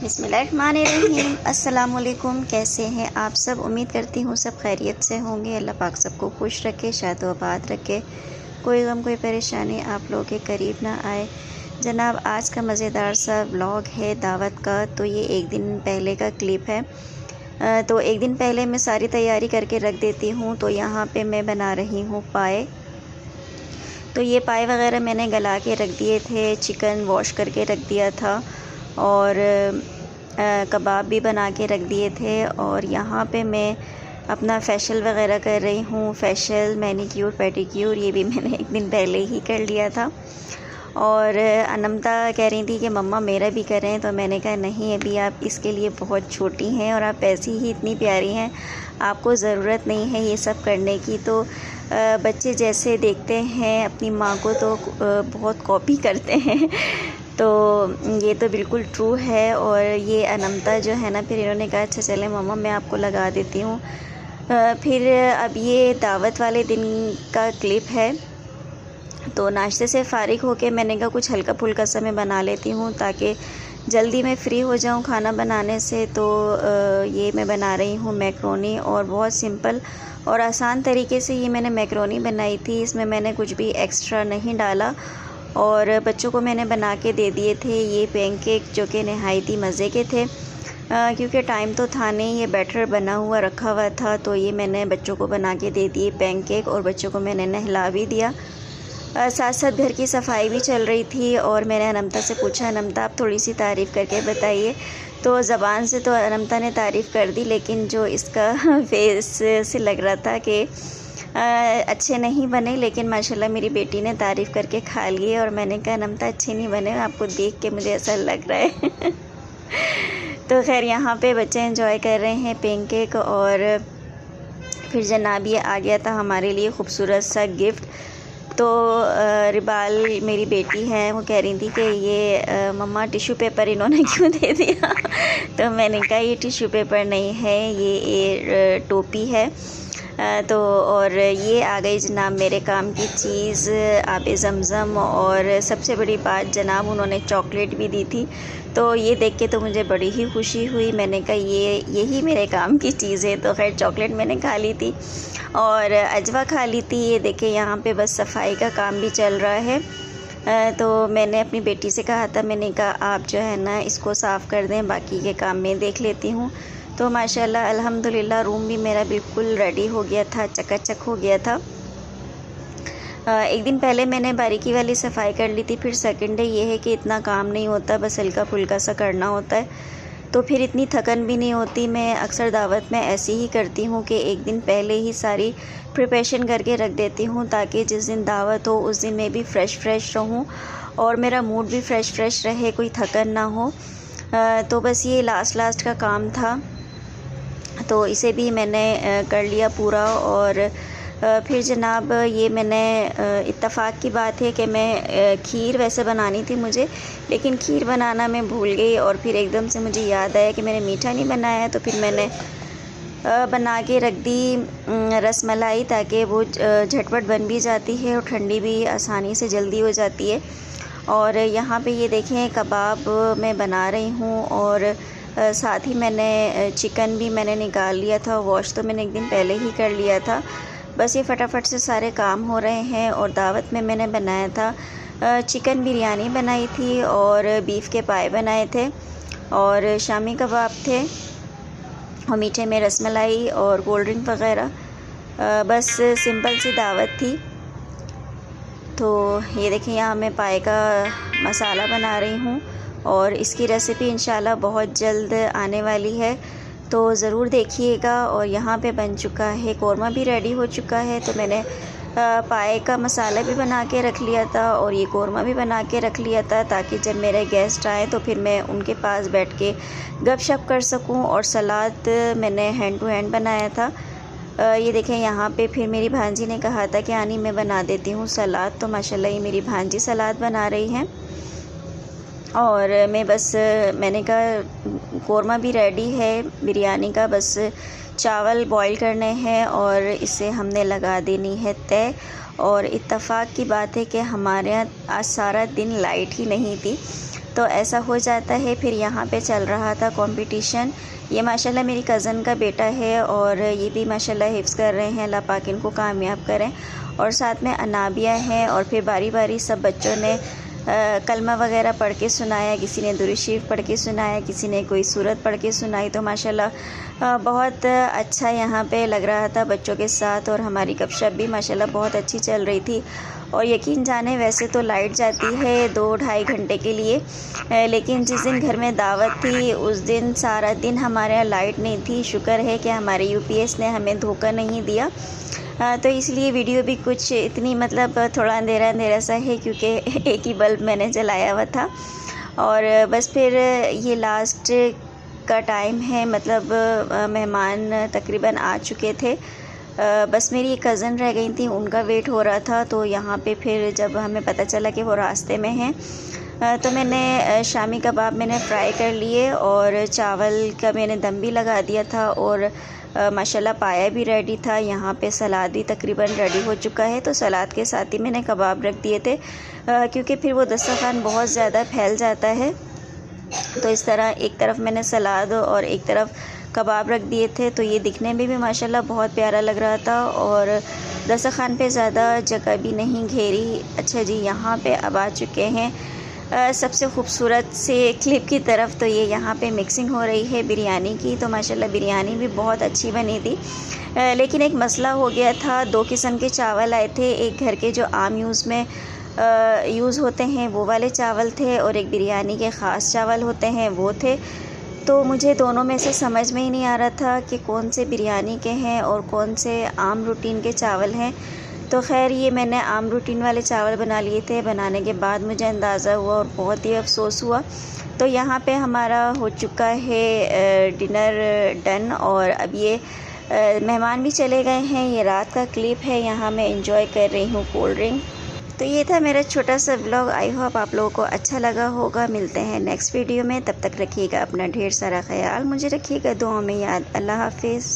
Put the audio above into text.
बिस्मिल्लाहिर्रहमानिर्रहीम। अस्सलाम वालेकुम। कैसे हैं आप सब? उम्मीद करती हूँ सब खैरियत से होंगे। अल्लाह पाक सबको खुश रखे, शाद व आबाद रखे, कोई गम कोई परेशानी आप लोगों के करीब ना आए। जनाब, आज का मज़ेदार सा व्लॉग है दावत का। तो ये एक दिन पहले का क्लिप है। तो एक दिन पहले मैं सारी तैयारी करके रख देती हूँ। तो यहाँ पे मैं बना रही हूँ पाए। तो ये पाए वगैरह मैंने गला के रख दिए थे, चिकन वॉश करके रख दिया था और कबाब भी बना के रख दिए थे। और यहाँ पे मैं अपना फेशियल वगैरह कर रही हूँ। फेशियल, मैनीक्योर, पेडिक्योर ये भी मैंने एक दिन पहले ही कर लिया था। और अनमता कह रही थी कि मम्मा मेरा भी करें। तो मैंने कहा नहीं, अभी आप इसके लिए बहुत छोटी हैं और आप ऐसी ही इतनी प्यारी हैं, आपको ज़रूरत नहीं है ये सब करने की। तो बच्चे जैसे देखते हैं अपनी माँ को तो बहुत कॉपी करते हैं। तो ये तो बिल्कुल ट्रू है। और ये अनमता जो है ना, फिर इन्होंने कहा अच्छा चले मम्मा मैं आपको लगा देती हूँ। फिर अब ये दावत वाले दिन का क्लिप है। तो नाश्ते से फ़ारिग होके मैंने कहा कुछ हल्का फुल्का सा मैं बना लेती हूँ ताकि जल्दी मैं फ़्री हो जाऊँ खाना बनाने से। तो ये मैं बना रही हूँ मैक्रोनी, और बहुत सिंपल और आसान तरीके से ये मैंने मैक्रोनी बनाई थी। इसमें मैंने कुछ भी एक्स्ट्रा नहीं डाला और बच्चों को मैंने बना के दे दिए थे ये पैनकेक, जो कि नहायती मज़े के थे। क्योंकि टाइम तो था नहीं, ये बैटर बना हुआ रखा हुआ था। तो ये मैंने बच्चों को बना के दे दिए पैनकेक और बच्चों को मैंने नहला भी दिया। साथ साथ घर की सफाई भी चल रही थी। और मैंने अनमता से पूछा, अनमता आप थोड़ी सी तारीफ़ करके बताइए। तो ज़बान से तो अनमता ने तारीफ़ कर दी, लेकिन जो इसका फेस से लग रहा था कि अच्छे नहीं बने। लेकिन माशाल्लाह मेरी बेटी ने तारीफ़ करके खा लिए। और मैंने कहा अनमता अच्छे नहीं बने, आपको देख के मुझे ऐसा लग रहा है। तो खैर यहाँ पे बच्चे एंजॉय कर रहे हैं पैनकेक। और फिर जनाब ये आ गया था हमारे लिए ख़ूबसूरत सा गिफ्ट। तो रिबाल मेरी बेटी है, वो कह रही थी कि ये मम्मा टिश्यू पेपर इन्होंने क्यों दे दिया। तो मैंने कहा ये टिश्यू पेपर नहीं है, ये टोपी है। तो और ये आ गई जनाब मेरे काम की चीज़, आबे ज़मज़म। और सबसे बड़ी बात जनाब, उन्होंने चॉकलेट भी दी थी। तो ये देख के तो मुझे बड़ी ही खुशी हुई। मैंने कहा यही मेरे काम की चीज़ है। तो खैर चॉकलेट मैंने खा ली थी और अजवा खा ली थी। ये देखें यहाँ पे बस सफाई का काम भी चल रहा है। तो मैंने अपनी बेटी से कहा था, मैंने कहा आप जो है ना इसको साफ़ कर दें, बाकी के काम मैं देख लेती हूँ। तो माशाल्लाह अल्हम्दुलिल्लाह रूम भी मेरा बिल्कुल रेडी हो गया था, चकाचक हो गया था। एक दिन पहले मैंने बारीकी वाली सफाई कर ली थी। फिर सेकंड डे ये है कि इतना काम नहीं होता, बस हल्का फुल्का सा करना होता है। तो फिर इतनी थकन भी नहीं होती। मैं अक्सर दावत में ऐसे ही करती हूँ कि एक दिन पहले ही सारी प्रिपरेशन करके रख देती हूँ ताकि जिस दिन दावत हो उस दिन मैं भी फ़्रेश रहूँ और मेरा मूड भी फ़्रेश रहे, कोई थकन ना हो। तो बस ये लास्ट का काम था, तो इसे भी मैंने कर लिया पूरा। और फिर जनाब ये मैंने इत्तफ़ाक़ की बात है कि मैं खीर वैसे बनानी थी मुझे, लेकिन खीर बनाना मैं भूल गई। और फिर एकदम से मुझे याद आया कि मैंने मीठा नहीं बनाया। तो फिर मैंने बना के रख दी रसमलाई, ताकि वो झटपट बन भी जाती है और ठंडी भी आसानी से जल्दी हो जाती है। और यहाँ पे ये देखें कबाब मैं बना रही हूँ। और साथ ही मैंने चिकन भी मैंने निकाल लिया था, वॉश तो मैंने एक दिन पहले ही कर लिया था। बस ये फटाफट से सारे काम हो रहे हैं। और दावत में मैंने बनाया था चिकन बिरयानी बनाई थी और बीफ के पाए बनाए थे और शामी कबाब थे और मीठे में रसमलाई और कोल्ड ड्रिंक वगैरह। बस सिंपल सी दावत थी। तो ये देखें यहाँ मैं पाए का मसाला बना रही हूँ और इसकी रेसिपी इंशाल्लाह बहुत जल्द आने वाली है, तो ज़रूर देखिएगा। और यहाँ पे बन चुका है, कौरमा भी रेडी हो चुका है। तो मैंने पाए का मसाला भी बना के रख लिया था और ये कौरमा भी बना के रख लिया था, ताकि जब मेरे गेस्ट आए तो फिर मैं उनके पास बैठ के गपशप कर सकूं। और सलाद मैंने हैंड टू हैंड बनाया था। ये देखें यहाँ पे फिर मेरी भांजी ने कहा था कि आनी मैं बना देती हूँ सलाद। तो माशाल्लाह ये मेरी भांजी सलाद बना रही हैं। और मैं बस मैंने कहा कौरमा भी रेडी है बिरयानी का, बस चावल बॉईल करने हैं और इसे हमने लगा देनी है तय। और इत्तफ़ाक़ की बात है कि हमारे यहाँ आज सारा दिन लाइट ही नहीं थी। तो ऐसा हो जाता है। फिर यहाँ पे चल रहा था कंपटीशन। ये माशाल्लाह मेरी कज़न का बेटा है और ये भी माशाल्लाह हिफ्ज़ कर रहे हैं, अल्लाह पाक इनको कामयाब करें। और साथ में अनाबिया हैं और फिर बारी बारी सब बच्चों ने कलमा वगैरह पढ़ के सुनाया, किसी ने दुरूद शरीफ पढ़ के सुनाया, किसी ने कोई सूरत पढ़ के सुनाई। तो माशाल्लाह बहुत अच्छा यहाँ पे लग रहा था बच्चों के साथ। और हमारी गपशप भी माशाल्लाह बहुत अच्छी चल रही थी। और यकीन जाने वैसे तो लाइट जाती है 2-2.5 घंटे के लिए, लेकिन जिस दिन घर में दावत थी उस दिन सारा दिन हमारे यहाँ लाइट नहीं थी। शुक्र है कि हमारे यूपीएस ने हमें धोखा नहीं दिया। तो इसलिए वीडियो भी कुछ इतनी मतलब थोड़ा अंधेरा अंधेरा सा है, क्योंकि एक ही बल्ब मैंने जलाया हुआ था। और बस फिर ये लास्ट का टाइम है, मतलब मेहमान तकरीबन आ चुके थे। बस मेरी एक कज़न रह गई थी, उनका वेट हो रहा था। तो यहाँ पे फिर जब हमें पता चला कि वो रास्ते में हैं, तो मैंने शामी कबाब मैंने फ्राई कर लिए और चावल का मैंने दम भी लगा दिया था। और माशाल्लाह पाया भी रेडी था। यहाँ पे सलाद भी तकरीबन रेडी हो चुका है। तो सलाद के साथ ही मैंने कबाब रख दिए थे, क्योंकि फिर वो दस्तरखान बहुत ज़्यादा फैल जाता है। तो इस तरह एक तरफ मैंने सलाद और एक तरफ कबाब रख दिए थे। तो ये दिखने में भी माशाल्लाह बहुत प्यारा लग रहा था और दस्तरखान पे ज़्यादा जगह भी नहीं घेरी। अच्छा जी, यहाँ पे अब आ चुके हैं सबसे ख़ूबसूरत से क्लिप की तरफ। तो ये यहाँ पे मिक्सिंग हो रही है बिरयानी की। तो माशाल्लाह बिरयानी भी बहुत अच्छी बनी थी, लेकिन एक मसला हो गया था। 2 किस्म के चावल आए थे, एक घर के जो आम यूज़ में यूज़ होते हैं वो वाले चावल थे, और एक बिरयानी के ख़ास चावल होते हैं वो थे। तो मुझे दोनों में से समझ में ही नहीं आ रहा था कि कौन से बिरयानी के हैं और कौन से आम रूटीन के चावल हैं। तो खैर ये मैंने आम रूटीन वाले चावल बना लिए थे। बनाने के बाद मुझे अंदाज़ा हुआ और बहुत ही अफसोस हुआ। तो यहाँ पे हमारा हो चुका है डिनर डन, और अब ये मेहमान भी चले गए हैं। ये रात का क्लिप है, यहाँ मैं इंजॉय कर रही हूँ कोल्ड ड्रिंक। तो ये था मेरा छोटा सा व्लॉग। आई होप आप लोगों को अच्छा लगा होगा। मिलते हैं नेक्स्ट वीडियो में, तब तक रखिएगा अपना ढेर सारा ख्याल, मुझे रखिएगा दुआओं में याद। अल्लाह हाफिज़।